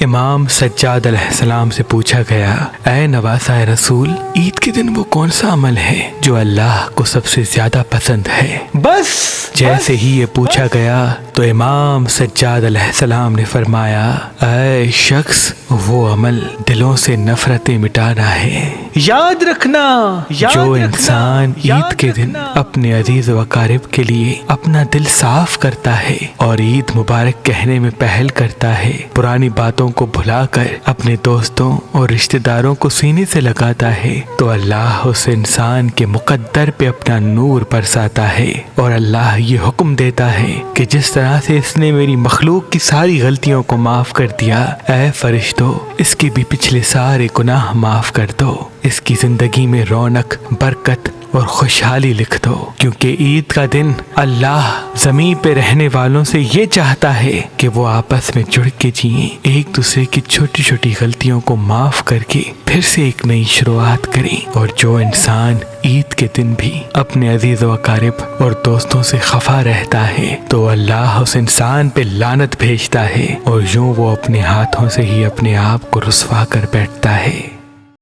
امام سجاد علیہ السلام سے پوچھا گیا، اے نواسہ رسول، عید کے دن وہ کون سا عمل ہے جو اللہ کو سب سے زیادہ پسند ہے؟ جیسے ہی یہ پوچھا گیا تو امام سجاد علیہ السلام نے فرمایا، اے شخص، وہ عمل دلوں سے نفرتیں مٹانا ہے۔ یاد رکھنا جو انسان عید کے دن اپنے عزیز و اقارب کے لیے اپنا دل صاف کرتا ہے اور عید مبارک کہنے میں پہل کرتا ہے، پرانی باتوں کو بھلا کر اپنے دوستوں اور رشتہ داروں کو سینے سے لگاتا ہے، تو اللہ اس انسان کے مقدر پہ اپنا نور برساتا ہے، اور اللہ یہ حکم دیتا ہے کہ جس طرح سے اس نے میری مخلوق کی ساری غلطیوں کو معاف کر دیا، اے فرشتو، اس کے بھی پچھلے سارے گناہ معاف کر دو، اس کی زندگی میں رونق، برکت اور خوشحالی لکھ دو، کیونکہ عید کا دن اللہ زمین پہ رہنے والوں سے یہ چاہتا ہے کہ وہ آپس میں جڑ کے جئیں، ایک دوسرے کی چھوٹی چھوٹی غلطیوں کو معاف کر کے پھر سے ایک نئی شروعات کریں۔ اور جو انسان عید کے دن بھی اپنے عزیز و اقارب اور دوستوں سے خفا رہتا ہے تو اللہ اس انسان پہ لعنت بھیجتا ہے، اور یوں وہ اپنے ہاتھوں سے ہی اپنے آپ کو رسوا کر بیٹھتا ہے۔